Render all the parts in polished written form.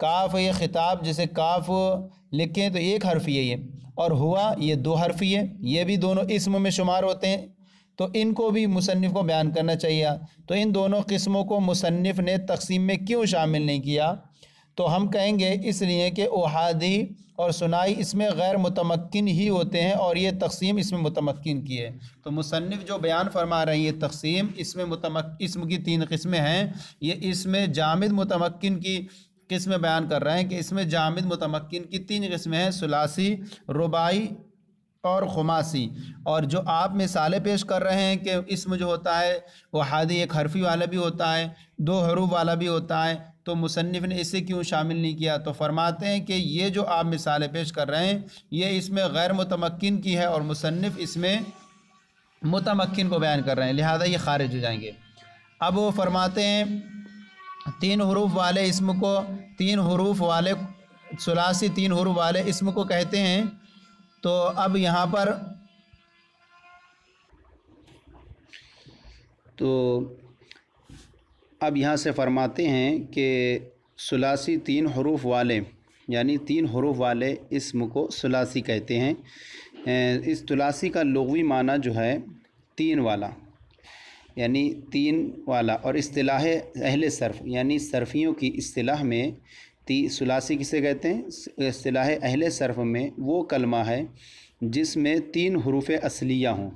کاف یہ خطاب، جیسے کاف لکھیں تو ایک حرف یہ اور ہوا یہ دو حرفی ہے، یہ بھی دونوں اسم میں شمار ہوتے ہیں، تو ان کو بھی مصنف کو بیان کرنا چاہیے۔ تو ان دونوں قسموں کو مصنف نے تقسیم میں کیوں شامل نہیں کیا؟ تو ہم کہیں گے اس لیے کہ احادی اور ثنائی اس میں غیر متمکن ہی ہوتے ہیں، اور یہ تقسیم اس میں متمکن کی ہے۔ تو مصنف جو بیان فرما رہے ہیں یہ تقسیم اسم کی تین قسمیں ہیں، یہ اس میں جامد متمکن کی قسمیں بیان کر رہے ہیں کہ اس میں جامد متمکن کی تین قسمیں ہیں، ثلاثی، رباعی اور خماسی۔ اور جو آپ مثالیں پیش کر رہے ہیں کہ اسم جو ہوتا ہے وہ احادی ایک حرفی والا بھی ہوتا ہے، دو حروف والا بھی ہوتا ہے، تو مصنف نے اسے کیوں شامل نہیں کیا؟ تو فرماتے ہیں کہ یہ جو آپ مثالیں پیش کر رہے ہیں یہ اس میں غیر متمکن کی ہے، اور مصنف اس میں متمکن کو بیان کر رہے ہیں، لہذا یہ خارج ہو جائیں گے۔ اب وہ فرماتے ہیں تین حروف والے اسم کو، تین حروف والے ثلاثی تین حروف والے اسم کو کہتے ہیں۔ تو اب یہاں پر سے فرماتے ہیں کہ ثلاثی تین حروف والے، یعنی تین حروف والے اسم کو ثلاثی کہتے ہیں۔ اس ثلاثی کا لغوی معنی جو ہے تین والا، یعنی تین والا، اور اصطلاح اہل صرف یعنی صرفیوں کی اصطلاح میں ثلاثی کسے کہتے ہیں؟ اصطلاح اہل صرف میں وہ کلمہ ہے جس میں تین حروف اصلیہ ہوں،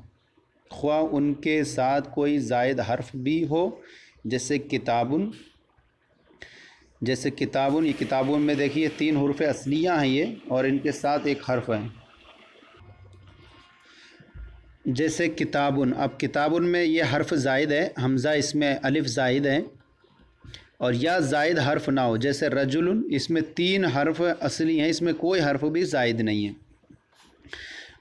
خواہ ان کے ساتھ کوئی زائد حرف بھی ہو، جیسے کتابن۔ یہ کتابن میں دیکھیے تین حروف اصلیہ ہیں یہ، اور ان کے ساتھ ایک حرف ہے، جیسے کتابن۔ اب کتابن میں یہ حرف زائد ہے، حمزہ اس میں الف زائد ہے، اور یا زائد حرف نہ ہو، جیسے رجل، اس میں تین حرف اصلی ہیں، اس میں کوئی حرف بھی زائد نہیں ہے۔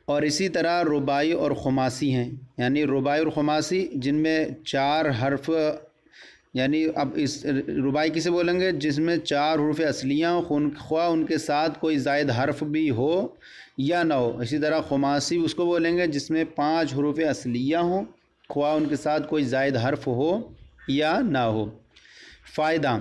اور اسی طرح رباعی اور خماسی ہیں، یعنی رباعی اور خماسی جن میں چار حرف، یعنی اب اس رباعی کسے بولیں گے؟ جس میں چار حروف اصلیہ ہوں، خواہ ان کے ساتھ کوئی زائد حرف بھی ہو یا نہ ہو۔ اسی طرح خماسی اس کو بولیں گے جس میں پانچ حروف اصلیہ ہوں، خواہ ان کے ساتھ کوئی زائد حرف ہو یا نہ ہو۔ فائدہ: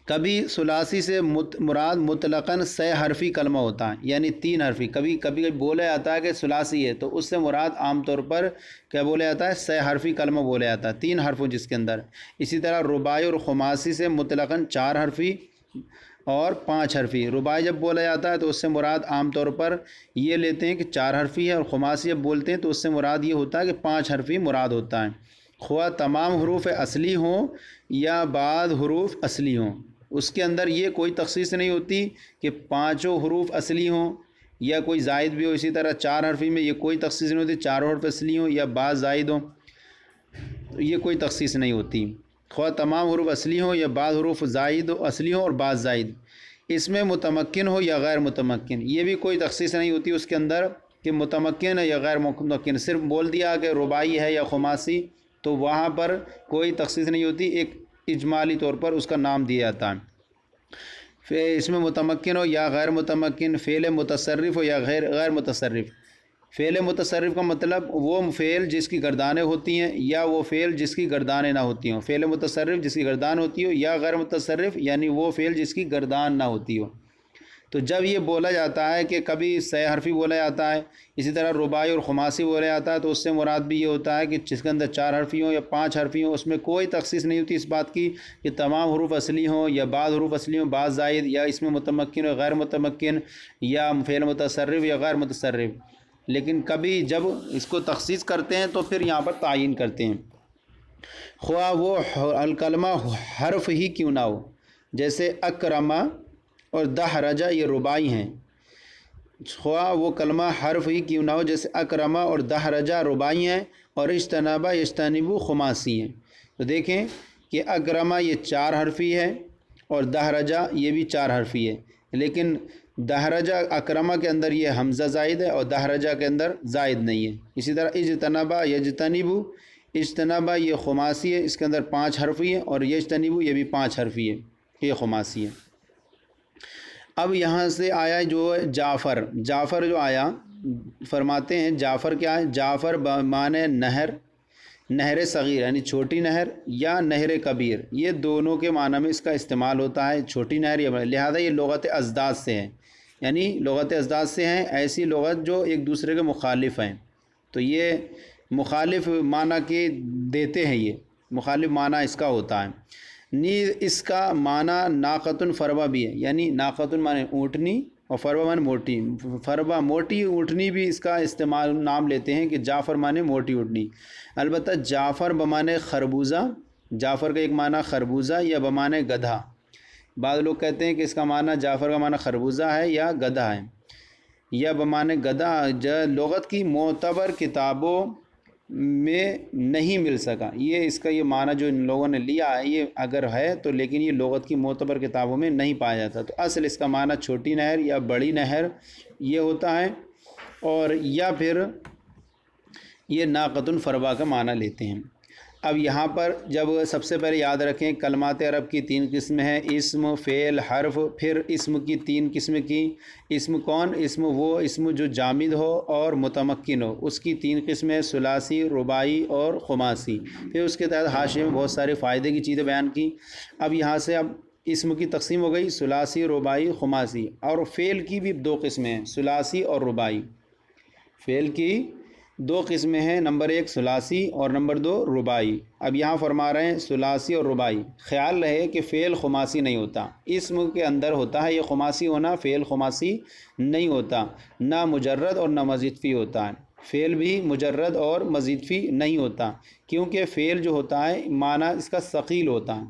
کبھی ثلاثی سے مراد مطلقاً سہ حرفی کلمہ ہوتا ہے، یعنی تین حرفی۔ کبھی بولا جاتا ہے کہ ثلاثی ہے تو اس سے مراد عام طور پر کیا بولا جاتا ہے؟ سہ حرفی کلمہ بولا جاتا ہے، تین حرفوں جس کے اندر۔ اسی طرح رباعی اور خماسی سے مطلقاً چار حرفی اور پانچ حرفی۔ رباعی جب بولا جاتا ہے تو اس سے مراد عام طور پر یہ لیتے ہیں کہ چار حرفی ہے، اور خماسی جب بولتے ہیں تو اس سے مراد یہ ہوتا ہے کہ پانچ حرفی مراد ہوتا ہے، خواہ تمام حروف اصلی ہوں یا بعض حروف اصلی ہوں۔ اس کے اندر یہ کوئی تخصیص نہیں ہوتی کہ پانچوں حروف اصلی ہوں یا کوئی زائد بھی ہو۔ اسی طرح چار حرفی میں یہ کوئی تخصیص نہیں ہوتی، چاروں حروف اصلی ہوں یا بعض زائد ہوں، یہ کوئی تخصیص نہیں ہوتی، خواہ تمام حروف اصلی ہوں یا بعض حروف زائد اصلی ہوں اور بعض زائد۔ اس میں متمکن ہو یا غیر متمکن، یہ بھی کوئی تخصیص نہیں ہوتی اس کے اندر کہ متمکن ہے یا غیر متمکن، صرف بول دیا کہ رباعی ہے یا خماسی، تو وہاں پر کوئی تخصیص نہیں ہوتی، ایک اجمالی طور پر اس کا نام دیا جاتا ہے۔ اس میں متمکن ہو یا غیر متمکن، فعل متصرف ہو یا غیر متصرف۔ فعل متصرف کا مطلب وہ فعل جس کی گردانیں ہوتی ہیں یا وہ فعل جس کی گردانیں نہ ہوتی ہوں۔ فعل متصرف جس کی گردان ہوتی ہو، یا غیر متصرف یعنی وہ فعل جس کی گردان نہ ہوتی ہو۔ تو جب یہ بولا جاتا ہے کہ کبھی سہ حرفی بولا جاتا ہے، اسی طرح رباعی اور خماسی بولا جاتا ہے، تو اس سے مراد بھی یہ ہوتا ہے کہ جس کے اندر چار حرفی ہوں یا پانچ حرفی ہوں، اس میں کوئی تخصیص نہیں ہوتی اس بات کی کہ تمام حروف اصلی ہوں یا بعض حروف اصلی ہوں، بعض زائد، یا اس میں متمکن و غیر متمکن، یا فعل متصرف یا غیر متصرف۔ لیکن کبھی جب اس کو تخصیص کرتے ہیں تو پھر یہاں پر تعین کرتے ہیں، خواہ وہ الکلمہ حرف ہی کیوں نہ ہو، جیسے اکرمہ اور دحرجہ یہ رباعی ہیں، خواہ وہ کلمہ حرف ہی کیوں نہ ہو، جیسے اکرمہ اور دحرجہ رباعی ہیں، اور اجتنبہ یجتنبو خماسی ہیں۔ تو دیکھیں کہ اکرمہ یہ چار حرفی ہے اور دحرجہ یہ بھی چار حرفی ہے، لیکن دحرجہ اکرمہ کے اندر یہ حمزہ زائد ہے اور دحرجہ کے اندر زائد نہیں ہے۔ اسی طرح اجتنبہ یجتنبو، اجتنبہ یہ خماسی ہے، اس کے اندر پانچ حرفی ہے، اور یجتنبو یہ بھی پانچ حرفی ہے، یہ خماسی ہے۔ اب یہاں سے آیا جو جعفر جو آیا، فرماتے ہیں جعفر کیا ہے؟ جعفر بمعنی نہر، نہر صغیر یعنی چھوٹی نہر یا نہر کبیر، یہ دونوں کے معنی میں اس کا استعمال ہوتا ہے، چھوٹی نہر یا بڑی، لہذا یہ لغت ازداد سے ہیں، یعنی لغت ازداد سے ہیں، ایسی لغت جو ایک دوسرے کے مخالف ہیں، تو یہ مخالف معنی کے دیتے ہیں، یہ مخالف معنی اس کا ہوتا ہے۔ نیز اس کا معنی ناقۃ فربہ بھی ہے، یعنی ناقۃ معنی اونٹنی اور فربہ معنی موٹی، فربہ موٹی اونٹنی بھی اس کا استعمال نام لیتے ہیں کہ جعفر معنی موٹی اونٹنی۔ البتہ جعفر بمعنی خربوزہ، جعفر کا ایک معنی خربوزہ یا بمعنی گدھا، بعض لوگ کہتے ہیں کہ اس کا معنی جعفر کا معنی خربوزہ ہے یا گدھا ہے یا بمعنی گدھا، لغت کی معتبر کتابوں میں نہیں مل سکا، یہ اس کا یہ معنی جو ان لوگوں نے لیا ہے یہ اگر ہے تو لیکن یہ لغت کی معتبر کتابوں میں نہیں پایا جاتا، تو اصل اس کا معنی چھوٹی نہر یا بڑی نہر یہ ہوتا ہے، اور یا پھر یہ ناقۃ فربہ کا معنی لیتے ہیں۔ اب یہاں پر جب سب سے پہلے یاد رکھیں کلمات عرب کی 3 قسمیں ہیں، اسم، فعل، حرف، پھر اسم کی 3 قسم کی، اسم کون؟ اسم وہ اسم جو جامد ہو اور متمکن ہو، اس کی 3 قسمیں، ثلاثی، رباعی اور خماسی، پھر اس کے تحت حاشیے میں بہت سارے فائدے کی چیزیں بیان کی۔ اب یہاں سے اب اسم کی تقسیم ہو گئی ثلاثی، رباعی، خماسی، اور فعل کی بھی 2 قسمیں ہیں، ثلاثی اور رباعی، فعل کی 2 قسمیں ہیں، نمبر 1 ثلاثی اور نمبر 2 رباعی۔ اب یہاں فرما رہے ہیں ثلاثی اور رباعی، خیال رہے کہ فعل خماسی نہیں ہوتا، اسم کے اندر ہوتا ہے یہ خماسی ہونا، فعل خماسی نہیں ہوتا، نہ مجرد اور نہ مزید فی ہوتا ہے، فعل بھی مجرد اور مزید فی نہیں ہوتا، کیونکہ فعل جو ہوتا ہے معنی اس کا ثقیل ہوتا ہے،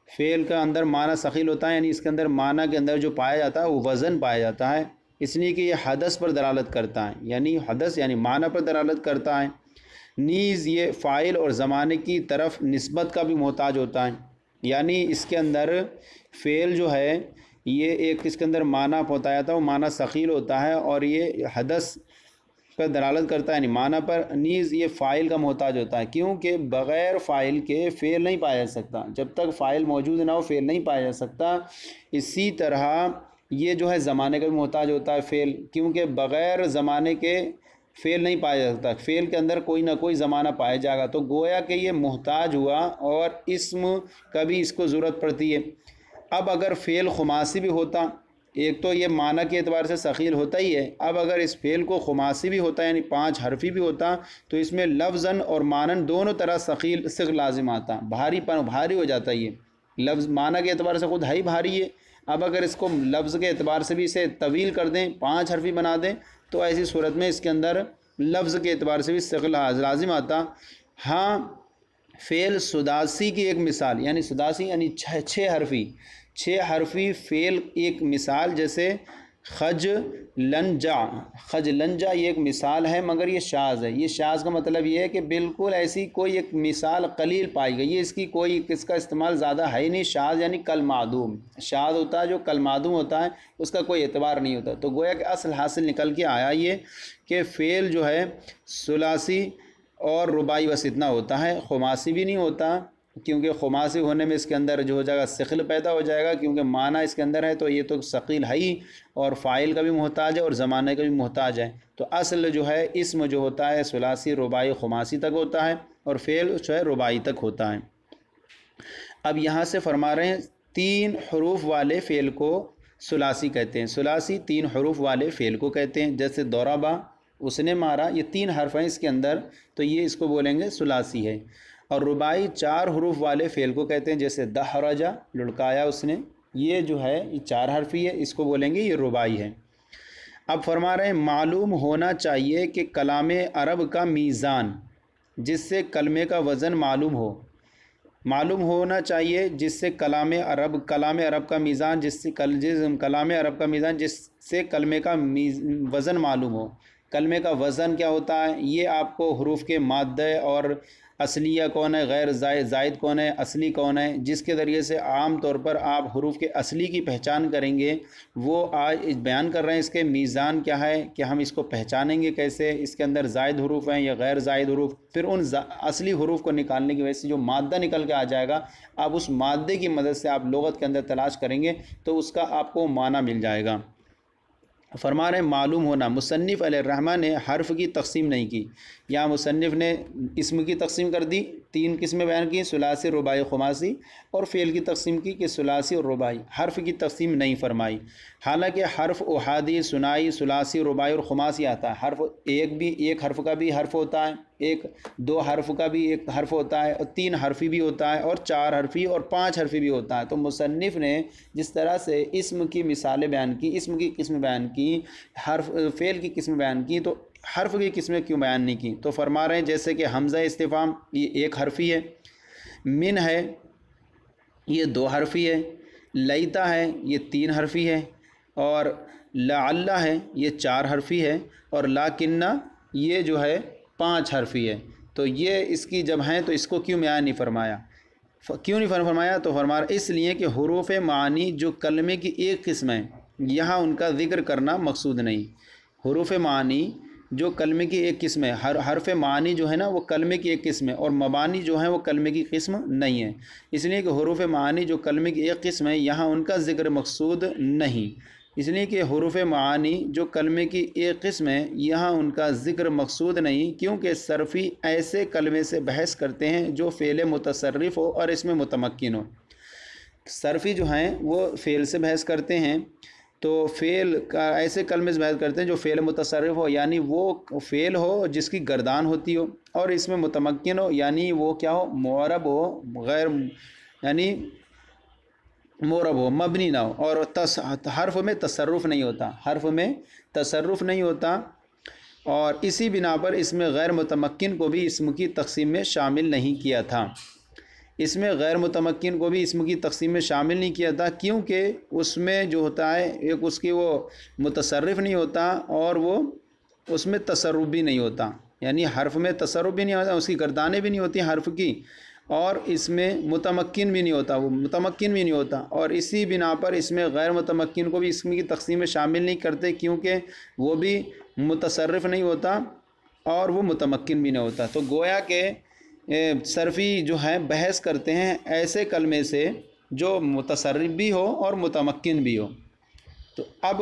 فعل کا اندر معنی ثقیل ہوتا ہے، یعنی اس کے اندر معنی کے اندر جو پایا جاتا ہے وہ وزن پایا جاتا ہے، اس لیے کہ یہ حدث پر دلالت کرتا ہے، یعنی حدث یعنی معنی پر دلالت کرتا ہے، نیز یہ فاعل اور زمانے کی طرف نسبت کا بھی محتاج ہوتا ہے، یعنی اس کے اندر فعل جو ہے یہ ایک اس کے اندر معنی پہنچایا جاتا ہے، وہ معنی ثقیل ہوتا ہے اور یہ حدث پر دلالت کرتا ہے، یعنی معنی پر، نیز یہ فاعل کا محتاج ہوتا ہے، کیونکہ بغیر فاعل کے فعل نہیں پایا جا سکتا، جب تک فاعل موجود نہ ہو فعل نہیں پایا جا سکتا۔ اسی طرح یہ جو ہے زمانے کا بھی محتاج ہوتا ہے فعل، کیونکہ بغیر زمانے کے فعل نہیں پایا جا سکتا، فعل کے اندر کوئی نہ کوئی زمانہ پایا جائے گا، تو گویا کہ یہ محتاج ہوا اور اسم کا بھی اس کو ضرورت پڑتی ہے۔ اب اگر فعل خماسی بھی ہوتا، ایک تو یہ معنی کے اعتبار سے ثقیل ہوتا ہی ہے، اب اگر اس فعل کو خماسی بھی ہوتا یعنی 5 حرفی بھی ہوتا تو اس میں لفظاً اور معنن دونوں طرح ثقیل صیغہ لازم آتا، بھاری ہو جاتا، یہ لفظ معنی کے اعتبار سے خود ہے ہی بھاری ہے، اب اگر اس کو لفظ کے اعتبار سے بھی اسے طویل کر دیں، 5 حرفی بنا دیں تو ایسی صورت میں اس کے اندر لفظ کے اعتبار سے بھی صیغہ لازم آتا۔ ہاں فعل سداسی کی ایک مثال، یعنی سداسی یعنی 6 حرفی فعل ایک مثال، جیسے خج لنجا، خج لنجا یہ ایک مثال ہے، مگر یہ شاذ ہے، یہ شاذ کا مطلب یہ ہے کہ بالکل ایسی کوئی ایک مثال قلیل پائی گئی، یہ اس کی کوئی اس کا استعمال زیادہ ہے ہی نہیں، شاذ یعنی کل معدوم، شاذ ہوتا ہے جو کل معدوم ہوتا ہے اس کا کوئی اعتبار نہیں ہوتا، تو گویا کہ اصل حاصل نکل کے آیا یہ کہ فعل جو ہے ثلاثی اور رباعی بس اتنا ہوتا ہے، خماسی بھی نہیں ہوتا، کیونکہ خماسی ہونے میں اس کے اندر جو ہو جائے گا ثقل پیدا ہو جائے گا، کیونکہ معنی اس کے اندر ہے تو یہ تو ثقیل ہے ہی، اور فاعل کا بھی محتاج ہے اور زمانے کا بھی محتاج ہے، تو اصل جو ہے اسم جو ہوتا ہے ثلاثی، رباعی، خماسی تک ہوتا ہے، اور فعل جو ہے رباعی تک ہوتا ہے۔ اب یہاں سے فرما رہے ہیں 3 حروف والے فعل کو ثلاثی کہتے ہیں، ثلاثی 3 حروف والے فعل کو کہتے ہیں، جیسے ضربا اس نے مارا، یہ 3 حرف ہیں اس کے اندر، تو یہ اس کو بولیں گے ثلاثی ہے، اور رباعی 4 حروف والے فعل کو کہتے ہیں، جیسے دحرجا لڑکایا اس نے، یہ جو ہے یہ 4 حرفی ہے، اس کو بولیں گے یہ رباعی ہے۔ اب فرما رہے ہیں معلوم ہونا چاہیے کہ کلام عرب کا میزان جس سے کلمے کا وزن معلوم ہونا چاہیے، جس سے کلام عرب کا میزان جس سے کلام عرب کا میزان جس سے کلمے کا وزن معلوم ہو۔ کلمے کا وزن کیا ہوتا ہے؟ یہ آپ کو حروف کے مادہ اور اصلیہ کون ہے، غیر زائد کون ہے، اصلی کون ہے، جس کے ذریعے سے عام طور پر آپ حروف کے اصلی کی پہچان کریں گے، وہ آج بیان کر رہے ہیں اس کے میزان کیا ہے کہ ہم اس کو پہچانیں گے کیسے، اس کے اندر زائد حروف ہیں یا غیر زائد حروف، پھر ان اصلی حروف کو نکالنے کی وجہ سے جو مادہ نکل کے آ جائے گا، اب اس مادے کی مدد سے آپ لغت کے اندر تلاش کریں گے تو اس کا آپ کو معنی مل جائے گا۔ فرما رہے ہیں معلوم ہونا، مصنف علیہ الرحمہ نے حرف کی تقسیم نہیں کی، یہاں مصنف نے اسم کی تقسیم کر دی، 3 قسمیں بیان کی، ثلاثی، رباعی، خماسی، اور فعل کی تقسیم کی کہ ثلاثی اور رباعی، حرف کی تقسیم نہیں فرمائی۔ حالانکہ حرف احادی، ثنائی، ثلاثی، رباعی اور خماسی آتا ہے، حرف ایک حرف کا بھی حرف ہوتا ہے، 2 حرف کا بھی ایک حرف ہوتا ہے، اور 3 حرفی بھی ہوتا ہے، اور 4 حرفی اور 5 حرفی بھی ہوتا ہے۔ تو مصنف نے جس طرح سے اسم کی مثالیں بیان کی، اسم کی قسم بیان کی، حرف فعل کی قسم بیان کی، تو حرف کی قسمیں کیوں بیان نہیں کی؟ تو فرما رہے ہیں جیسے کہ حمزہ استفہام یہ 1 حرفی ہے، من ہے یہ 2 حرفی ہے، لیتا ہے یہ 3 حرفی ہے، اور لعل ہے یہ 4 حرفی ہے، اور لاکنہ یہ جو ہے 5 حرفی ہے۔ تو یہ اس کی جب ہیں تو اس کو کیوں بیان نہیں فرمایا؟ کیوں نہیں فرمایا؟ تو فرما رہا اس لیے کہ حروف معانی جو کلمے کی ایک قسم ہے، یہاں ان کا ذکر کرنا مقصود نہیں۔ حروف معانی جو کلمے کی ایک قسم ہے، حرف معانی جو ہے نا وہ کلمے کی ایک قسم ہے، اور مبانی جو ہیں وہ کلمے کی قسم نہیں ہے، اس لیے کہ حروف معانی جو کلمے کی ایک قسم ہے یہاں ان کا ذکر مقصود نہیں، اس لیے کہ حروف معانی جو کلمے کی ایک قسم ہے یہاں ان کا ذکر مقصود نہیں، کیونکہ صرفی ایسے کلمے سے بحث کرتے ہیں جو فعل متصرف ہو اور اس میں متمکن ہو۔ صرفی جو ہیں وہ فعل سے بحث کرتے ہیں، تو فعل کا ایسے کلمے سے بحث کرتے ہیں جو فعل متصرف ہو، یعنی وہ فعل ہو جس کی گردان ہوتی ہو، اور اس میں متمکن ہو، یعنی وہ کیا ہو، معرب ہو، غیر یعنی معرب ہو، مبنی نہ ہو، اور حرف میں تصرف نہیں ہوتا، حرف میں تصرف نہیں ہوتا، اور اسی بنا پر اس میں غیر متمکن کو بھی اسم کی تقسیم میں شامل نہیں کیا تھا۔ اس میں غیر متمکن کو بھی اسم کی تقسیم میں شامل نہیں کیا تھا، کیونکہ اس میں جو ہوتا ہے ایک اس کی وہ متصرف نہیں ہوتا، اور وہ اس میں تصرف بھی نہیں ہوتا، یعنی حرف میں تصرف بھی نہیں ہوتا، اس کی گردانیں بھی نہیں ہوتی حرف کی، اور اس میں متمکن بھی نہیں ہوتا، وہ متمکن بھی نہیں ہوتا، اور اسی بنا پر اس میں غیر متمکن کو بھی اسم کی تقسیم میں شامل نہیں کرتے، کیونکہ وہ بھی متصرف نہیں ہوتا اور وہ متمکن بھی نہیں ہوتا۔ تو گویا کہ صرفی جو ہیں بحث کرتے ہیں ایسے کلمے سے جو متصرف بھی ہو اور متمکن بھی ہو۔ تو اب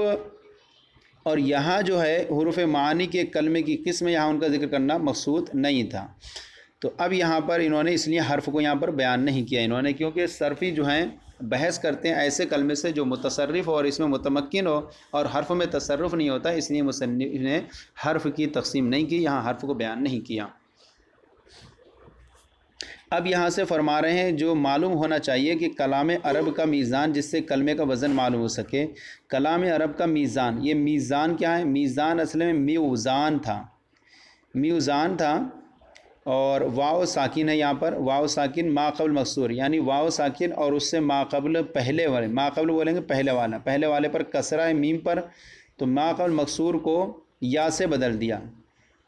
اور یہاں جو ہے حروف معانی کے کلمے کی قسم یہاں ان کا ذکر کرنا مقصود نہیں تھا، تو اب یہاں پر انہوں نے اس لیے حرف کو یہاں پر بیان نہیں کیا انہوں نے، کیونکہ صرفی جو ہیں بحث کرتے ہیں ایسے کلمے سے جو متصرف ہو اور اس میں متمکن ہو، اور حرف میں تصرف نہیں ہوتا، اس لیے مصنف نے حرف کی تقسیم نہیں کی، یہاں حرف کو بیان نہیں کیا۔ اب یہاں سے فرما رہے ہیں جو معلوم ہونا چاہیے کہ کلام عرب کا میزان، جس سے کلمے کا وزن معلوم ہو سکے، کلام عرب کا میزان، یہ میزان کیا ہے؟ میزان اصل میں میوزان تھا، میوزان تھا، اور واو ساکن ہے، یہاں پر واو ساکن ما قبل مکسور، یعنی واو ساکن اور اس سے ما قبل پہلے والے، ما قبل بولیں گے پہلے والے پر کسرہ ہے میم پر، تو ما قبل مکسور کو یا سے بدل دیا،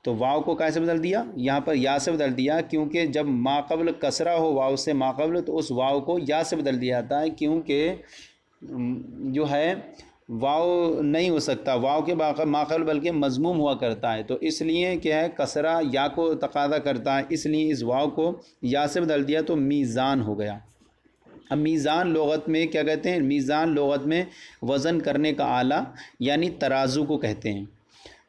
تو واو کو کیسے بدل دیا؟ یہاں پر یا سے بدل دیا، کیونکہ جب ما قبل کسرہ ہو واو سے ما قبل تو اس واو کو یا سے بدل دیا جاتا ہے، کیونکہ جو ہے واو نہیں ہو سکتا، واو کے ما قبل بلکہ مضموم ہوا کرتا ہے، تو اس لیے کیا ہے کسرہ یا کو تقاضا کرتا ہے، اس لیے اس واو کو یا سے بدل دیا تو میزان ہو گیا۔ اب میزان لغت میں کیا کہتے ہیں؟ میزان لغت میں وزن کرنے کا آلہ یعنی ترازو کو کہتے ہیں،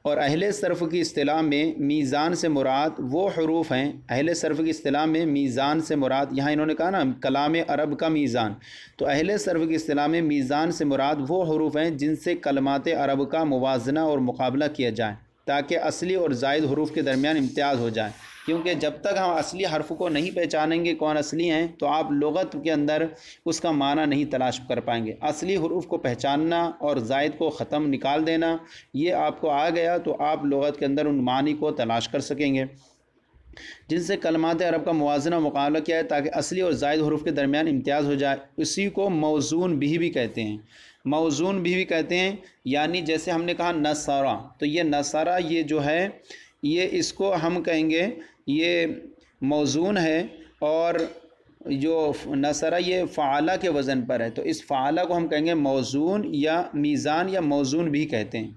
اور اہل صرف کی اصطلاح میں میزان سے مراد وہ حروف ہیں، اہل صرف کی اصطلاح میں میزان سے مراد، یہاں انہوں نے کہا نا کلام عرب کا میزان، تو اہل صرف کی اصطلاح میں میزان سے مراد وہ حروف ہیں جن سے کلمات عرب کا موازنہ اور مقابلہ کیا جائے، تاکہ اصلی اور زائد حروف کے درمیان امتیاز ہو جائے، کیونکہ جب تک ہم اصلی حرف کو نہیں پہچانیں گے کون اصلی ہیں تو آپ لغت کے اندر اس کا معنی نہیں تلاش کر پائیں گے۔ اصلی حروف کو پہچاننا اور زائد کو ختم نکال دینا، یہ آپ کو آ گیا تو آپ لغت کے اندر ان معنی کو تلاش کر سکیں گے، جن سے کلمات عرب کا موازنہ مقابلہ کیا ہے تاکہ اصلی اور زائد حروف کے درمیان امتیاز ہو جائے۔ اسی کو موزون بھی کہتے ہیں، موزون بھی کہتے ہیں، یعنی جیسے ہم نے کہا نصارہ، تو یہ نصارہ یہ جو ہے یہ اس کو ہم کہیں گے یہ موزون ہے، اور جو نصرہ یہ فعالہ کے وزن پر ہے، تو اس فعالہ کو ہم کہیں گے موزون یا میزان یا موزون بھی کہتے ہیں۔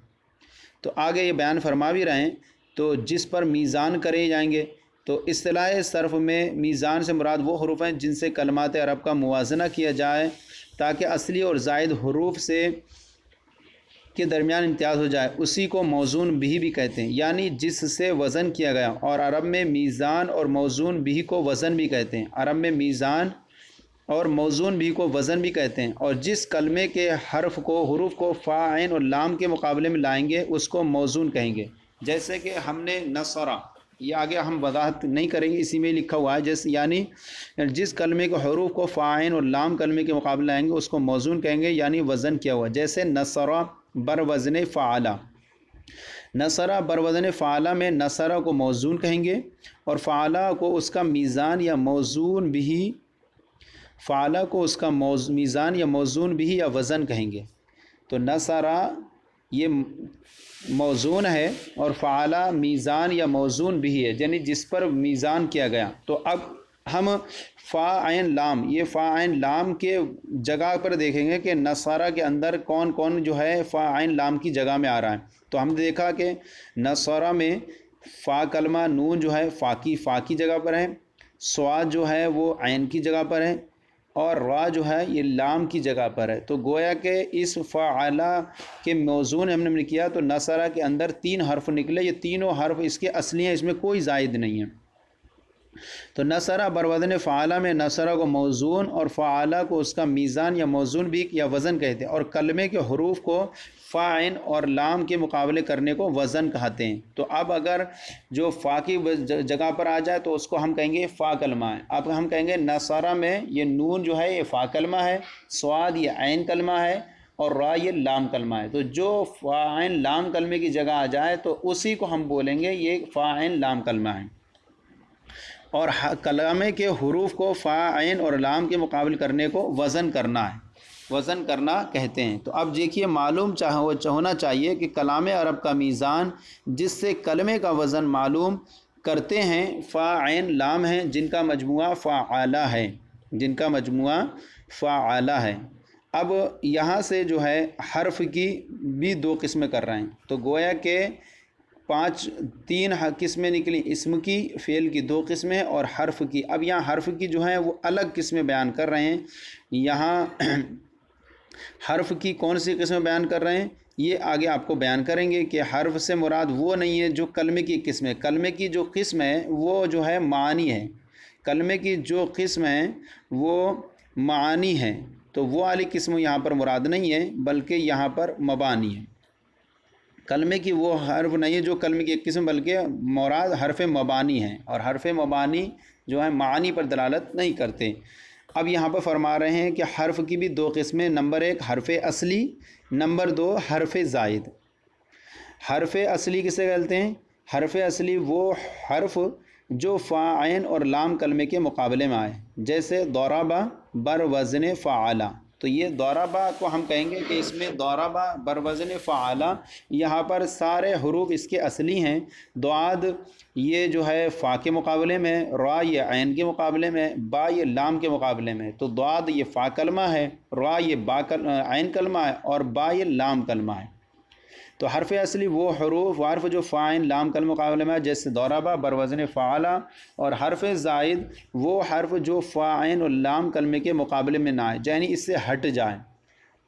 تو آگے یہ بیان فرما بھی رہے ہیں، تو جس پر میزان کرے جائیں گے، تو اصطلاح صرف میں میزان سے مراد وہ حروف ہیں جن سے کلمات عرب کا موازنہ کیا جائے تاکہ اصلی اور زائد حروف سے کے درمیان امتیاز ہو جائے اسی کو موزون بھی کہتے ہیں، یعنی جس سے وزن کیا گیا، اور عرب میں میزان اور موزون بھی کو وزن بھی کہتے ہیں، عرب میں میزان اور موزون بھی کو وزن بھی کہتے ہیں، اور جس کلمے کے حروف کو فا عین اور لام کے مقابلے میں لائیں گے اس کو موزون کہیں گے۔ جیسے کہ ہم نے نصرہ، یہ آگے ہم وضاحت نہیں کریں گے، اسی میں لکھا ہوا ہے، جیسے یعنی جس کلمے کے حروف کو فا عین اور لام کلمے کے مقابلے لائیں گے اس کو موزون کہیں گے، یعنی وزن کیا ہوا۔ جیسے نصرہ بر وزن فعلہ، نصرہ بر وزن فعلہ میں نصرہ کو موزون کہیں گے، اور فعلہ کو اس کا میزان یا موزون بھی، فعلہ کو اس کا میزان یا موزون بھی یا وزن کہیں گے۔ تو نصرہ یہ موزون ہے اور فعلہ میزان یا موزون بھی ہے، یعنی جس پر میزان کیا گیا۔ تو اب ہم فا عین لام، یہ فا عین لام کے جگہ پر دیکھیں گے کہ نصرہ کے اندر کون کون جو ہے فا عین لام کی جگہ میں آ رہا ہے۔ تو ہم نے دیکھا کہ نصرہ میں فا کلمہ نون جو ہے فا کی جگہ پر ہے، صاد جو ہے وہ عین کی جگہ پر ہے، اور را جو ہے یہ لام کی جگہ پر ہے۔ تو گویا کہ اس فعلہ کے موزون ہم نے کیا تو نصرہ کے اندر 3 حرف نکلے، یہ تینوں حرف اس کے اصلی ہیں، اس میں کوئی زائد نہیں ہے۔ تو نصرہ بر وزن فعلہ میں نصرہ کو موزون اور فعلہ کو اس کا میزان یا موزون بھی یا وزن کہتے ہیں، اور کلمے کے حروف کو فا عین اور لام کے مقابلے کرنے کو وزن کہتے ہیں۔ تو اب اگر جو فا کی جگہ پر آ جائے تو اس کو ہم کہیں گے فا کلمہ ہے۔ اب ہم کہیں گے نصرہ میں یہ نون جو ہے یہ فا کلمہ ہے، صاد یہ عین کلمہ ہے، اور را یہ لام کلمہ ہے۔ تو جو فا عین لام کلمے کی جگہ آ جائے تو اسی کو ہم بولیں گے یہ فا عین لام کلمہ ہے، اور کلمے کے حروف کو فا عین اور لام کے مقابل کرنے کو وزن کرنا ہے، وزن کرنا کہتے ہیں۔ تو اب دیکھیے معلوم ہونا چاہیے کہ کلام عرب کا میزان جس سے کلمے کا وزن معلوم کرتے ہیں فا عین لام ہیں، جن کا مجموعہ فعلہ ہے، جن کا مجموعہ فعلہ ہے۔ اب یہاں سے جو ہے حرف کی بھی 2 قسمیں کر رہے ہیں، تو گویا کہ 3 قسمیں نکلی، اسم کی، فعل کی 2 قسمیں اور حرف کی۔ اب یہاں حرف کی جو ہیں وہ الگ قسمیں بیان کر رہے ہیں۔ یہاں حرف کی کون سی قسمیں بیان کر رہے ہیں یہ آگے آپ کو بیان کریں گے کہ حرف سے مراد وہ نہیں ہے جو کلمے کی قسم ہے۔ کلمے کی جو قسم ہے وہ جو ہے معانی ہے، کلمے کی جو قسم ہے وہ معانی ہے، تو وہ والی قسم یہاں پر مراد نہیں ہے بلکہ یہاں پر مبانی ہے۔ کلمے کی وہ حرف نہیں ہے جو کلمے کی ایک قسم، بلکہ مراد حرف مبانی ہے، اور حرف مبانی جو ہے معانی پر دلالت نہیں کرتے۔ اب یہاں پر فرما رہے ہیں کہ حرف کی بھی 2 قسمیں، نمبر 1 حرف اصلی، نمبر 2 حرف زائد۔ حرف اصلی کسے کہتے ہیں؟ حرف اصلی وہ حرف جو فا عین اور لام کلمے کے مقابلے میں آئے، جیسے ضربہ بر وزن فعلہ۔ تو یہ ضربہ کو ہم کہیں گے کہ اس میں ضربہ بر وزن فعلہ، یہاں پر سارے حروف اس کے اصلی ہیں۔ ضاد یہ جو ہے فا کے مقابلے میں، را یہ عین کے مقابلے میں، با یہ لام کے مقابلے میں۔ تو ضاد یہ فا کلمہ ہے، را یہ عین کلمہ ہے، اور با یہ لام کلمہ ہے۔ تو حرف اصلی وہ حروف حرف جو فا عین لام کے مقابلے میں، جیسے ضربہ بر وزن فعلہ، اور حرف زائد وہ حرف جو فا عین اور لام کلمے کے مقابلے میں نہ آئے، یعنی اس سے ہٹ جائیں،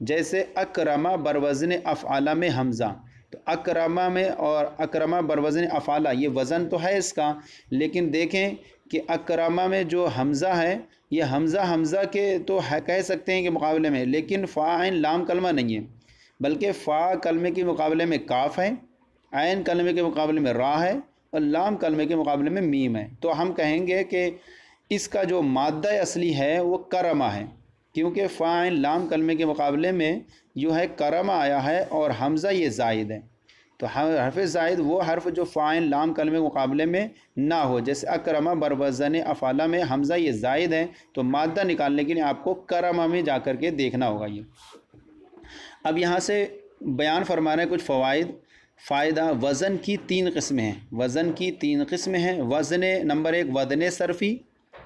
جیسے اکرمہ بر وزن افعلہ میں حمزہ۔ تو اکرمہ میں اور اکرمہ بر وزن افعلہ یہ وزن تو ہے اس کا، لیکن دیکھیں کہ اکرمہ میں جو حمزہ ہے یہ حمزہ کے تو کہہ سکتے ہیں کہ مقابلے میں، لیکن فا عین لام کلمہ نہیں ہے، بلکہ فا کلمے کے مقابلے میں کاف ہے، عین کلمے کے مقابلے میں را ہے، اور لام کلمے کے مقابلے میں میم ہے۔ تو ہم کہیں گے کہ اس کا جو مادہ اصلی ہے وہ کرمہ ہے، کیونکہ فا عین لام کلمے کے مقابلے میں جو ہے کرمہ آیا ہے، اور حمزہ یہ زائد ہے۔ تو حرف زائد وہ حرف جو فا عین لام کلمے کے مقابلے میں نہ ہو، جیسے اکرمہ بر وزن افعلہ میں حمزہ یہ زائد ہے، تو مادہ نکالنے کے لیے آپ کو کرمہ میں جا کر کے دیکھنا ہوگا۔ یہ اب یہاں سے بیان فرما رہے ہیں کچھ فوائد۔ فائدہ، وزن کی 3 قسمیں ہیں، وزن کی 3 قسمیں ہیں۔ وزن نمبر 1 وزن صرفی،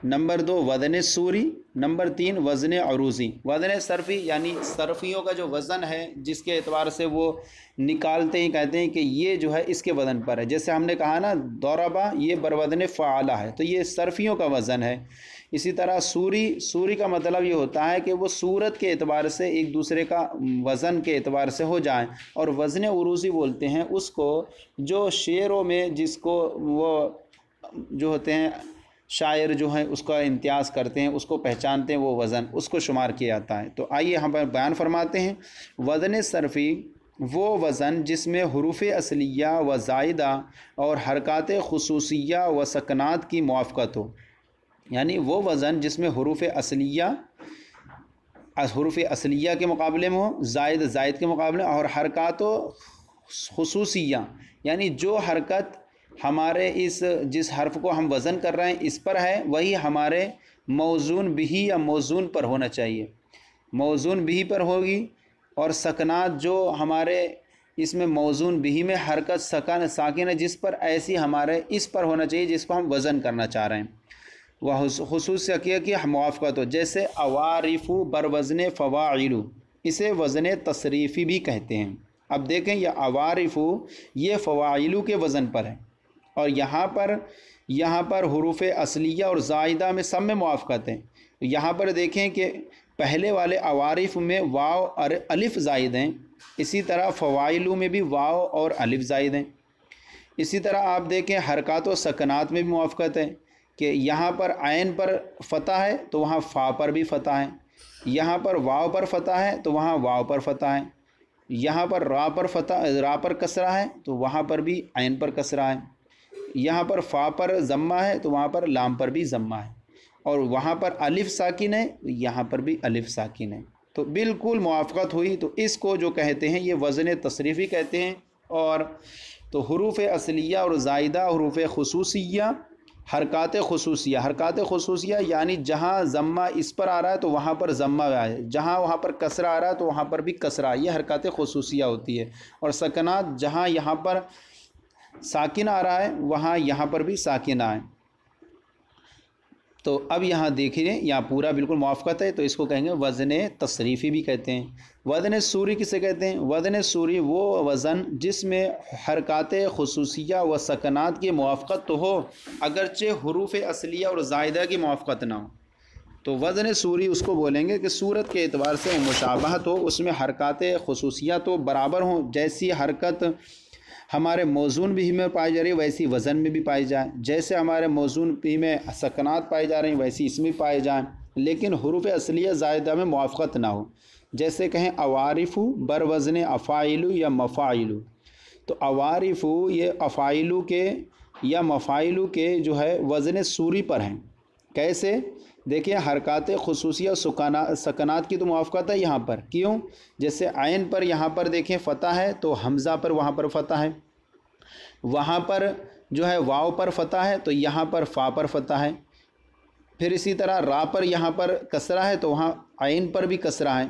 نمبر 2 وزن سوری، نمبر 3 وزن عروضی۔ وزن صرفی یعنی صرفیوں کا جو وزن ہے جس کے اعتبار سے وہ نکالتے ہیں، کہتے ہیں کہ یہ جو ہے اس کے وزن پر ہے۔ جیسے ہم نے کہا نا ضربہ یہ بر وزن فعلہ ہے، تو یہ صرفیوں کا وزن ہے۔ اسی طرح سوری کا مطلب یہ ہوتا ہے کہ وہ صورت کے اعتبار سے ایک دوسرے کا وزن کے اعتبار سے ہو جائیں، اور وزن عروضی بولتے ہیں اس کو جو شعروں میں جس کو وہ جو ہوتے ہیں شاعر جو ہیں اس کا امتیاز کرتے ہیں، اس کو پہچانتے ہیں، وہ وزن اس کو شمار کیا جاتا ہے۔ تو آئیے ہم بیان فرماتے ہیں، وزن صرفی وہ وزن جس میں حروف اصلیہ و زائدہ اور حرکات خصوصیہ و سکنات کی موافقت ہو، یعنی وہ وزن جس میں حروف اصلیہ کے مقابلے میں ہو، زائد کے مقابلے میں، اور حرکات و خصوصیہ یعنی جو حرکت ہمارے جس حرف کو ہم وزن کر رہے ہیں اس پر ہے، وہی ہمارے موزون بہی یا موزون پر ہونا چاہیے، موزون بہی پر ہوگی، اور سکنات جو ہمارے اس میں موزون بہی میں حرکت ساکن ہے جس پر، ایسی ہمارے اس پر ہونا چاہیے جس کو ہم وزن کرنا چاہ رہے ہیں، وہ خصوصیہ کی موافقت ہو۔ جیسے عوارف بر وزن فواعل، اسے وزن تصریفی بھی کہتے ہیں۔ اب دیکھیں یہ عوارف یہ فواعل کے وزن پر ہے، اور یہاں پر حروف اصلیہ اور زائدہ میں سب میں موافقت ہے۔ یہاں پر دیکھیں کہ پہلے والے عوارف میں واو اور الف زائد ہیں، اسی طرح فواعل میں بھی واو اور الف زائد ہیں۔ اسی طرح آپ دیکھیں حرکات و سکنات میں بھی موافقت ہے کہ یہاں پر عین پر فتح ہے تو وہاں فا پر بھی فتح ہے، یہاں پر واو پر فتح ہے تو وہاں واو پر فتح ہے، یہاں پر را پر کسرہ ہے تو وہاں پر بھی عین پر کسرہ ہے، یہاں پر فا پر ضمہ ہے تو وہاں پر لام پر بھی ضمہ ہے، اور وہاں پر الف ساکن ہے یہاں پر بھی الف ساکن ہے، تو بالکل موافقت ہوئی۔ تو اس کو جو کہتے ہیں یہ وزن تصریفی کہتے ہیں۔ اور تو حروف اصلیہ اور زائدہ، حروف خصوصیہ، حرکات خصوصیہ یعنی جہاں ضمہ اس پر آ رہا ہے تو وہاں پر ضمہ آئے، وہاں پر کسرہ آ رہا ہے تو وہاں پر بھی کسرہ، یہ حرکات خصوصیہ ہوتی ہے۔ اور سکنات جہاں یہاں پر ساکن آ رہا ہے وہاں یہاں پر بھی ساکن آئے۔ تو اب یہاں دیکھیں یہاں پورا بالکل موافقت ہے، تو اس کو کہیں گے وزن تصریفی بھی کہتے ہیں۔ وزن سوری کسے کہتے ہیں؟ وزن سوری وہ وزن جس میں حرکات خصوصیہ و سکنات کی موافقت تو ہو اگرچہ حروف اصلیہ اور زائدہ کی موافقت نہ ہو، تو وزن سوری اس کو بولیں گے کہ صورت کے اعتبار سے مشابہت ہو، اس میں حرکات خصوصیہ تو برابر ہوں، جیسی حرکت ہمارے موزون بھی میں پائی جا رہی ہے ویسی وزن میں بھی پائی جائیں، جیسے ہمارے موزون بھی میں سکنات پائی جا رہی ہیں ویسی اس میں پائے جائیں، لیکن حروف اصلیہ زائدہ میں موافقت نہ ہو۔ جیسے کہیں عوارف بر وزن افاعل یا مفاعل، تو عوارف یہ افاعل کے یا مفاعل کے جو ہے وزن سوری پر ہیں۔ کیسے؟ دیکھیں حرکات خصوصیہ سکنات کی تو موافقت ہے یہاں پر، کیوں؟ جیسے عین پر یہاں پر دیکھیں فتح ہے تو حمزہ پر وہاں پر فتح ہے، وہاں پر جو ہے واو پر فتح ہے تو یہاں پر فا پر فتح ہے، پھر اسی طرح را پر یہاں پر کسرہ ہے تو وہاں عین پر بھی کسرہ ہے،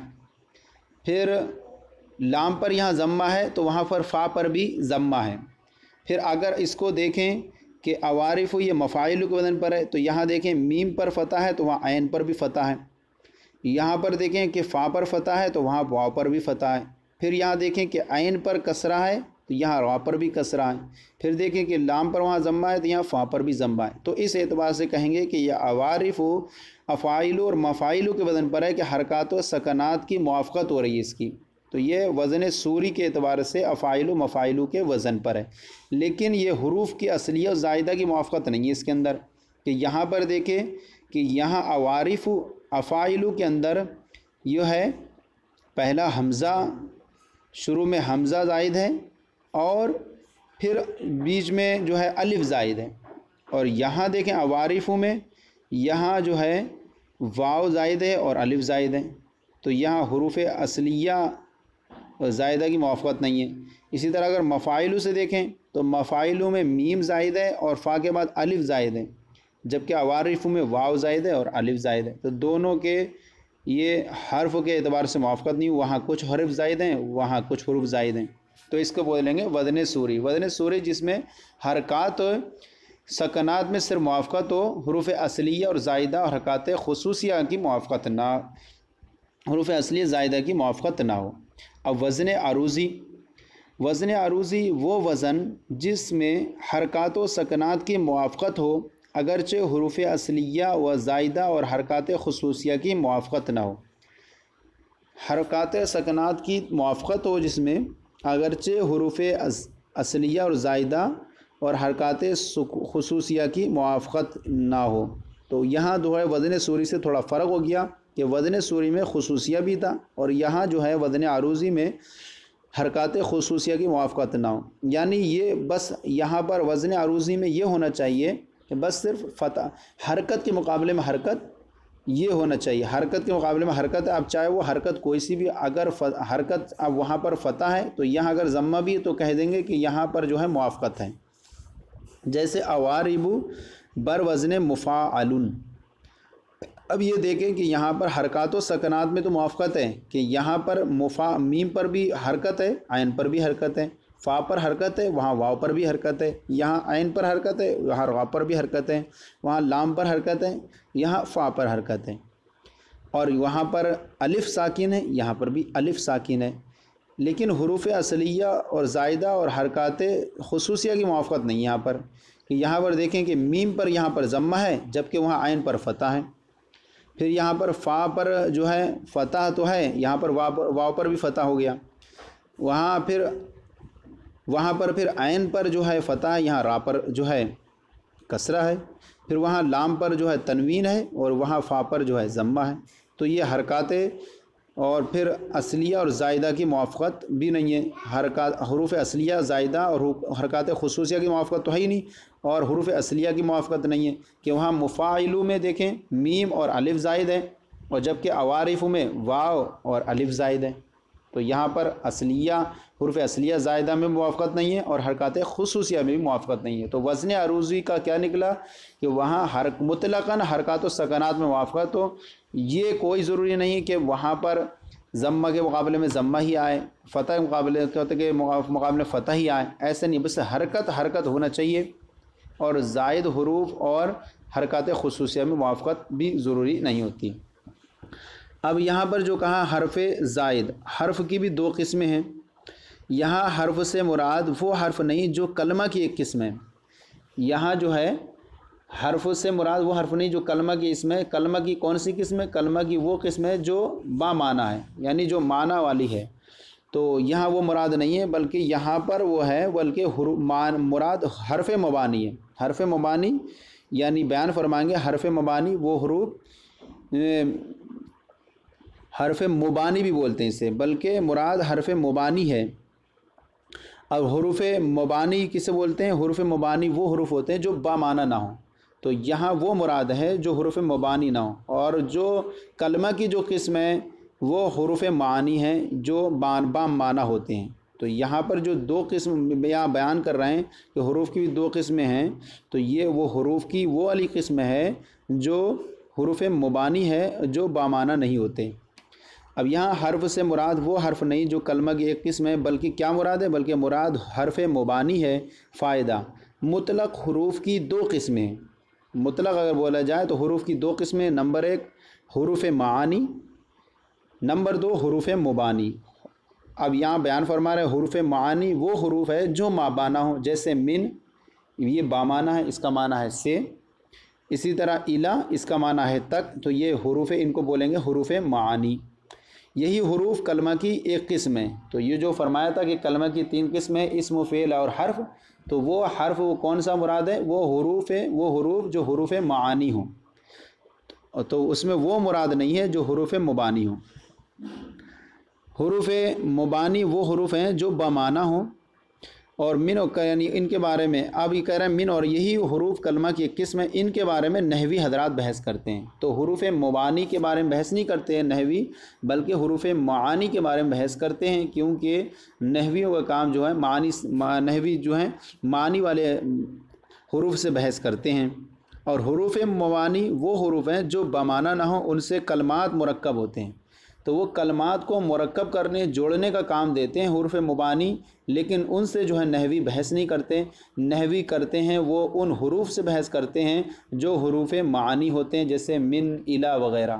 پھر لام پر یہاں ضمہ ہے تو وہاں پر فا پر بھی ضمہ ہے۔ پھر اگر اس کو دیکھیں کہ عوارف یہ مفاعل کے وزن پر ہے تو یہاں دیکھیں میم پر فتح ہے تو وہاں عین پر بھی فتح ہے، یہاں پر دیکھیں کہ فا پر فتح ہے تو وہاں واو پر بھی فتح ہے، پھر یہاں دیکھیں کہ عین پر کسرہ ہے تو یہاں را پر بھی کسرہ ہے، پھر دیکھیں کہ لام پر وہاں ضمہ ہے تو یہاں فا پر بھی ضمہ ہے۔ تو اس اعتبار سے کہیں گے کہ یہ عوارف افاعل اور مفاعل کے وزن پر ہے کہ حرکات و سکنات کی موافقت ہو رہی ہے اس کی، تو یہ وزن سوری کے اعتبار سے افاعل و مفاعل کے وزن پر ہے، لیکن یہ حروف کی اصلیہ و زائدہ کی موافقت نہیں ہے اس کے اندر، کہ یہاں پر دیکھیں کہ یہاں عوارف افاعل کے اندر یہ ہے پہلا حمزہ، شروع میں حمزہ زائد ہے اور پھر بیچ میں جو ہے الف زائد ہے، اور یہاں دیکھیں عوارف میں یہاں جو ہے واو زائد ہے اور الف زائد ہے، تو یہاں حروف اصلیہ زائدہ کی موافقت نہیں ہے۔ اسی طرح اگر مفاعل سے دیکھیں تو مفاعل میں میم زائد ہے اور فا کے بعد الف زائد ہے، جبکہ عوارف میں واو زائد ہے اور الف زائد ہے، تو دونوں کے یہ حرف کے اعتبار سے موافقت نہیں، وہاں کچھ حرف زائد ہیں وہاں کچھ حروف زائد ہیں، تو اس کو بولیں گے وزن سوری۔ وزن سوری جس میں حرکات سکنات میں صرف موافقت ہو، حروف اصلیہ اور زائدہ اور حرکات خصوصیہ کی موافقت نہ، حروف اصلیہ زائدہ کی موافقت نہ ہو۔ اب وزن عروضی، وزن عروضی وہ وزن جس میں حرکات و سکنات کی موافقت ہو اگرچہ حروف اصلیہ و زائدہ اور حرکات خصوصیہ کی موافقت نہ ہو۔ حرکات سکنات کی موافقت ہو جس میں اگرچہ حروف اصلیہ اور زائدہ اور حرکات خصوصیہ کی موافقت نہ ہو۔ تو یہاں جو ہے وزن سوری سے تھوڑا فرق ہو گیا کہ وزن سوری میں خصوصیہ بھی تھا اور یہاں جو ہے وزن عروضی میں حرکات خصوصیہ کی موافقت نہ ہو۔ یعنی یہ بس یہاں پر وزن عروضی میں یہ ہونا چاہیے کہ بس صرف فتح حرکت کے مقابلے میں حرکت یہ ہونا چاہیے، حرکت کے مقابلے میں حرکت ہے۔ اب چاہے وہ حرکت کوئی سی بھی، اگر حرکت اب وہاں پر فتح ہے تو یہاں اگر ضمہ بھی ہے تو کہہ دیں گے کہ یہاں پر جو ہے موافقت ہے۔ جیسے اوارب بر وزن مفاعل۔ اب یہ دیکھیں کہ یہاں پر حرکات و سکنات میں تو موافقت ہے کہ یہاں پر میم پر بھی حرکت ہے، عین پر بھی حرکت ہے، فا پر حرکت ہے، وہاں واو پر بھی حرکت ہے، یہاں عین پر حرکت ہے، وہاں را پر بھی حرکت ہے، وہاں لام پر حرکت ہے، یہاں فا پر حرکت ہے، اور وہاں پر الف ساکن ہے، یہاں پر بھی الف ساکن ہے۔ لیکن حروف اصلیہ اور زائدہ اور حرکات خصوصیہ کی موافقت نہیں یہاں پر، کہ یہاں پر دیکھیں کہ میم پر یہاں پر ضمہ ہے جبکہ وہاں عین پر فتح ہے، پھر یہاں پر فا پر جو ہے فتح تو ہے، یہاں پر واو پر بھی فتح ہو گیا، وہاں پر عین پر جو ہے فتح ہے، یہاں را پر جو ہے کسرہ ہے، پھر وہاں لام پر جو ہے تنوین ہے اور وہاں فا پر جو ہے ضمہ ہے۔ تو یہ حرکات اور پھر اصلیہ اور زائدہ کی موافقت بھی نہیں ہے، حروف اصلیہ زائدہ اور حرکات خصوصیہ کی موافقت تو ہے ہی نہیں، اور حروف اصلیہ کی موافقت نہیں ہے کہ وہاں مفاعلو میں دیکھیں میم اور الف زائد ہے، اور جبکہ اوارف میں واو اور الف زائد ہے۔ تو یہاں پر اصلیہ حروف اصلیہ زائدہ میں موافقت نہیں ہے اور حرکات خصوصیہ میں بھی موافقت نہیں ہے۔ تو وزن عروضی کا کیا نکلا کہ وہاں مطلقاً حرکات و سکنات میں موافقت ہو، یہ کوئی ضروری نہیں کہ وہاں پر ضمہ کے مقابلے میں ضمہ ہی آئے، فتح کے مقابلے میں فتح ہی آئے، ایسے نہیں، بس حرکت ہونا چاہیے، اور زائد حروف اور حرکات خصوصیہ میں موافقت بھی ضروری نہیں ہوتی۔ اب یہاں پر جو کہا حرف زائد، حرف کی بھی دو قسمیں ہیں۔ یہاں حرف سے مراد وہ حرف نہیں جو کلمہ کی ایک قسم ہے، یہاں جو ہے حرف سے مراد وہ حرف نہیں جو کلمہ کی اسم ہے۔ کلمہ کی کون سی قسم ہے؟ کلمہ کی وہ قسم ہے جو با معنی ہے، یعنی جو معنی والی ہے، تو یہاں وہ مراد نہیں ہے، بلکہ یہاں پر وہ ہے، بلکہ مراد حرف مبانی ہے۔ حرف مبانی یعنی بیان فرمائیں گے حرف مبانی وہ حروف، حرف مبانی بھی بولتے ہیں اسے، بلکہ مراد حرف مبانی ہے۔ اب حروف مبانی کسے بولتے ہیں؟ حروف مبانی وہ حروف ہوتے ہیں جو با معنی نہ ہوں، تو یہاں وہ مراد ہے جو حروف مبانی نہ ہوں، اور جو کلمہ کی جو قسم ہے وہ حروف معانی ہیں جو با معنی ہوتے ہیں۔ تو یہاں پر جو دو قسم یہاں بیان کر رہے ہیں کہ حروف کی بھی دو قسمیں ہیں، تو یہ وہ حروف کی وہ والی قسم ہے جو حروف مبانی ہے جو با معنی نہیں ہوتے۔ اب یہاں حرف سے مراد وہ حرف نہیں جو کلمہ کی ایک قسم ہے، بلکہ کیا مراد ہے؟ بلکہ مراد حرف مبانی ہے۔ فائدہ، مطلق حروف کی دو قسمیں ہیں۔ مطلق اگر بولا جائے تو حروف کی دو قسمیں، نمبر ایک حروف معانی، نمبر دو حروف مبانی۔ اب یہاں بیان فرما رہے حروف معانی وہ حروف ہے جو مابانا ہوں، جیسے من، یہ بامانہ ہے، اس کا معنی ہے سے، اسی طرح الا، اس کا معنی ہے تک، تو یہ حروف ان کو بولیں گے حروف معانی۔ یہی حروف کلمہ کی ایک قسم ہے۔ تو یہ جو فرمایا تھا کہ کلمہ کی تین قسمیں، اسم، فعل اور حرف، تو وہ حرف وہ کون سا مراد ہے؟ وہ حروف جو حروف معانی ہوں، تو اس میں وہ مراد نہیں ہے جو حروف مبانی ہوں۔ حروف مبانی وہ حروف ہیں جو بمعنی ہوں، اور من یعنی ان کے بارے میں اب یہ کہہ رہے ہیں من، اور یہی حروف کلمہ کی ایک قسم ہے، ان کے بارے میں نحوی حضرات بحث کرتے ہیں۔ تو حروف مبانی کے بارے میں بحث نہیں کرتے ہیں نحوی، بلکہ حروف معانی کے بارے میں بحث کرتے ہیں، کیونکہ نحویوں کا کام جو ہے نحوی جو ہیں معنی والے حروف سے بحث کرتے ہیں، اور حروف مبانی وہ حروف ہیں جو بمعنی نہ ہوں، ان سے کلمات مرکب ہوتے ہیں، تو وہ کلمات کو مرکب کرنے جوڑنے کا کام دیتے ہیں حروف مبانی، لیکن ان سے جو ہے نحوی بحث نہیں کرتے۔ نحوی کرتے ہیں وہ ان حروف سے بحث کرتے ہیں جو حروف معانی ہوتے ہیں، جیسے من، الا وغیرہ۔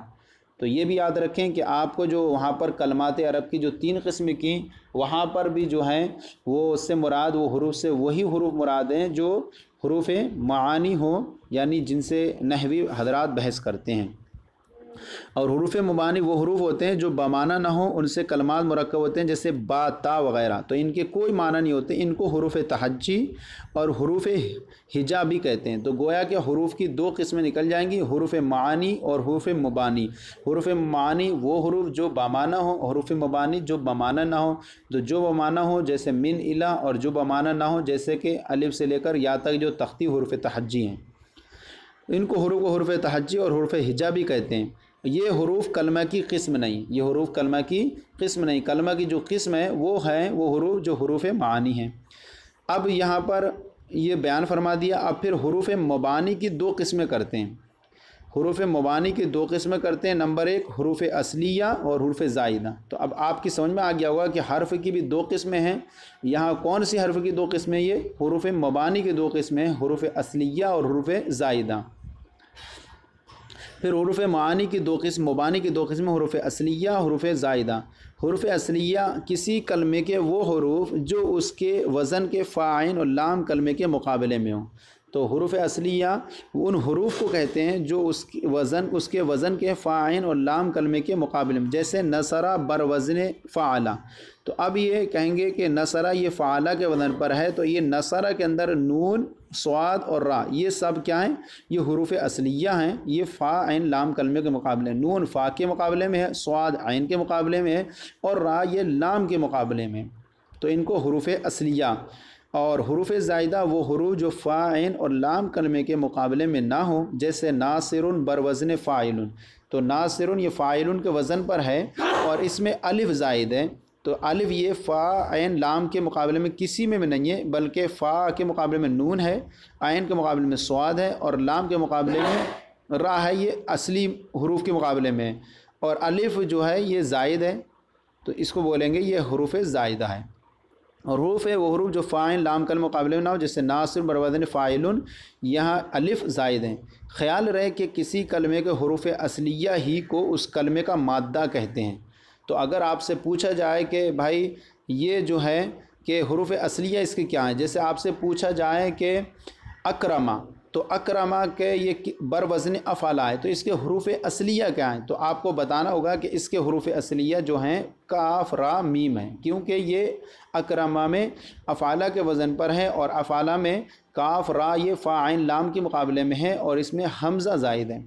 تو یہ بھی یاد رکھیں کہ آپ کو جو وہاں پر کلمات عرب کی جو تین قسم کی، وہاں پر بھی جو ہیں وہ اس سے مراد وہ حروف سے وہی حروف مراد ہیں جو حروف معانی ہوں یعنی جن سے نحوی حضرات بحث کرتے ہیں، اور حروف مبانی وہ حروف ہوتے ہیں جو بمعنی نہ ہوں، ان سے کلمات مرکب ہوتے ہیں جیسے با تا وغیرہ، تو ان کے کوئی معنی نہیں ہوتے، ان کو حروف تہجی اور حروف ہجا بھی کہتے ہیں۔ تو گویا کہ حروف کی دو قسمیں نکل جائیں گی، حروف معانی اور حروف مبانی۔ حروف معانی وہ حروف جو بمعنی ہوں، حروف مبانی جو بمعنی نہ ہوں۔ تو جو بمعنی ہوں جیسے من الہ، اور جو بمعنی نہ ہوں جیسے کہ الف سے لے کر یا تک جو تختی حروف تہجی ہیں، ان کو حروف تہجی اور حروف ہجا بھی کہتے ہیں۔ یہ حروف کلمہ کی قسم نہیں، یہ حروف کلمہ کی قسم نہیں، کلمہ کی جو قسم ہے وہ حروف جو حروف معانی ہیں۔ اب یہاں پر یہ بیان فرما دیا، اب پھر حروف مبانی کی دو قسمیں کرتے ہیں۔ حروف مبانی کی دو قسمیں کرتے ہیں، نمبر ایک حروف اصلیہ اور حروف زائدہ۔ تو اب آپ کی سمجھ میں آ گیا ہوگا کہ حرف کی بھی دو قسمیں ہیں۔ یہاں کون سی حرف کی دو قسمیں؟ یہ حروف مبانی کی دو قسمیں، حروف اصلیہ اور حروف زائدہ۔ پھر حروف معانی کی دو قسم، مبانی کی دو قسمیں، حروف اصلیہ، حروف زائدہ۔ حروف اصلیہ کسی کلمے کے وہ حروف جو اس کے وزن کے فاعل اور لام کلمے کے مقابلے میں ہوں۔ تو حروف اصلیہ ان حروف کو کہتے ہیں جو اس کے وزن کے فاعل اور لام کلمے کے مقابلے میں، جیسے نصرہ بر وزن فعلہ۔ تو اب یہ کہیں گے کہ نصرہ یہ فعلہ کے وزن پر ہے، تو یہ نصرہ کے اندر نون، صاد اور را یہ سب کیا ہیں؟ یہ حروف اصلیہ ہیں۔ یہ فا عین لام کلمے کے مقابلے، نون فا کے مقابلے میں ہے، صاد عین کے مقابلے میں ہے، اور را یہ لام کے مقابلے میں، تو ان کو حروف اصلیہ۔ اور حروف زائدہ وہ حروف جو فا عین اور لام کلمے کے مقابلے میں نہ ہوں، جیسے ناصر بر وزن فاعل۔ تو ناصر یہ فاعل کے وزن پر ہے اور اس میں الف زائد ہے، تو الف یہ فا عین لام کے مقابلے میں کسی میں نہیں ہے، بلکہ فا کے مقابلے میں نون ہے، عین کے مقابلے میں صاد ہے، اور لام کے مقابلے میں را ہے، یہ اصلی حروف کے مقابلے میں، اور الف جو ہے یہ زائد ہے، تو اس کو بولیں گے یہ حروف زائدہ ہے۔ اور حروف ہے وہ حروف جو فاعل لام کے مقابلے میں نہ ہو، جیسے ناصر بر وزن فاعل، یہاں الف زائد ہیں۔ خیال رہے کہ کسی کلمے کے حروف اصلیہ ہی کو اس کلمے کا مادہ کہتے ہیں۔ تو اگر آپ سے پوچھا جائے کہ بھائی یہ جو ہے کہ حروف اصلیہ اس کے کیا ہیں، جیسے آپ سے پوچھا جائے کہ اکرما، تو اکرما کے یہ بر وزن افعلہ ہے، تو اس کے حروف اصلیہ کیا ہیں؟ تو آپ کو بتانا ہوگا کہ اس کے حروف اصلیہ جو ہیں کاف را میم ہیں، کیونکہ یہ اکرما میں افعلہ کے وزن پر ہے، اور افعلہ میں کاف را یہ فا عین لام کے مقابلے میں ہے، اور اس میں حمزہ زائد ہے۔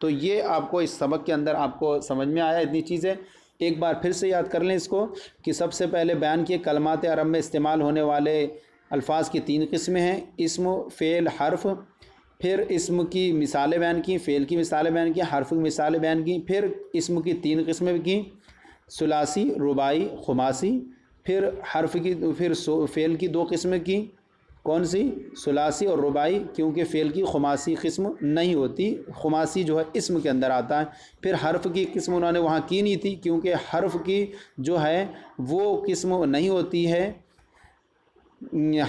تو یہ آپ کو اس سبق کے اندر آپ کو سمجھ میں آیا اتنی چیزیں۔ ایک بار پھر سے یاد کر لیں اس کو کہ سب سے پہلے بیان کیے کلمات عرب میں استعمال ہونے والے الفاظ کی تین قسمیں ہیں، اسم، فعل، حرف۔ پھر اسم کی مثالیں بیان کی، فعل کی مثالیں بیان کی، حرف کی مثالیں بیان کی۔ پھر اسم کی تین قسمیں کی، ثلاثی، رباعی، خماسی۔ پھر حرف کی، پھر فعل کی دو قسمیں کی، کون سی؟ ثلاثی اور رباعی، کیونکہ فعل کی خماسی قسم نہیں ہوتی، خماسی جو ہے اسم کے اندر آتا ہے۔ پھر حرف کی قسم انہوں نے وہاں کی نہیں تھی، کیونکہ حرف کی جو ہے وہ قسم نہیں ہوتی ہے،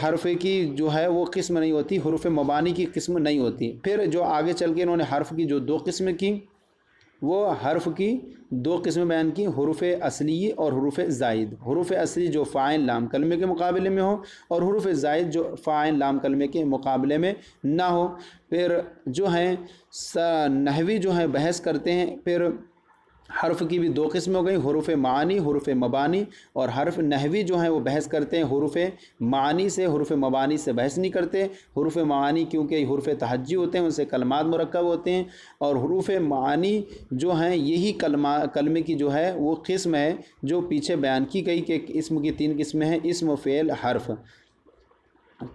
حرف کی جو ہے وہ قسم نہیں ہوتی، حروف مبانی کی قسم نہیں ہوتی۔ پھر جو آگے چل کے انہوں نے حرف کی جو دو قسمیں کی، وہ حرف کی دو قسمیں بیان کی، حروف اصلی اور حروف زائد۔ حروف اصلی جو فاعل لام کلمے کے مقابلے میں ہو، اور حروف زائد جو فاعل لام کلمے کے مقابلے میں نہ ہو۔ پھر جو ہیں نحوی جو ہیں بحث کرتے ہیں، پھر حرف کی بھی دو قسم ہو گئی، حروف معانی، حروف مبانی، اور حرف نحوی جو ہیں وہ بحث کرتے ہیں حروف معانی سے، حروف مبانی سے بحث نہیں کرتے۔ حروف معانی کیونکہ حروف تہجی ہوتے ہیں، ان سے کلمات مرکب ہوتے ہیں، اور حروف معانی جو ہیں یہی کلمے کی جو ہے وہ قسم ہے جو پیچھے بیان کی گئی کہ اسم کی تین قسمیں ہیں، اسم، فعل، حرف،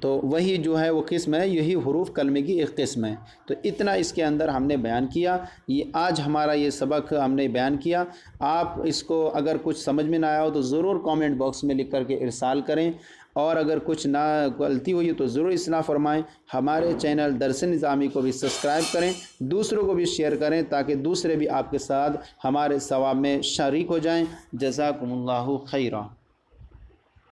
تو وہی جو ہے وہ قسم ہے، یہی حروف کلمے کی ایک قسم ہے۔ تو اتنا اس کے اندر ہم نے بیان کیا، یہ آج ہمارا یہ سبق ہم نے بیان کیا۔ آپ اس کو اگر کچھ سمجھ میں نہ آیا ہو تو ضرور کامنٹ باکس میں لکھ کر کے ارسال کریں، اور اگر کچھ نہ غلطی ہوئی تو ضرور اصلاح فرمائیں۔ ہمارے چینل درس نظامی کو بھی سبسکرائب کریں، دوسروں کو بھی شیئر کریں، تاکہ دوسرے بھی آپ کے ساتھ ہمارے ثواب میں شریک ہو جائیں۔ جزاکم اللہ خیرا۔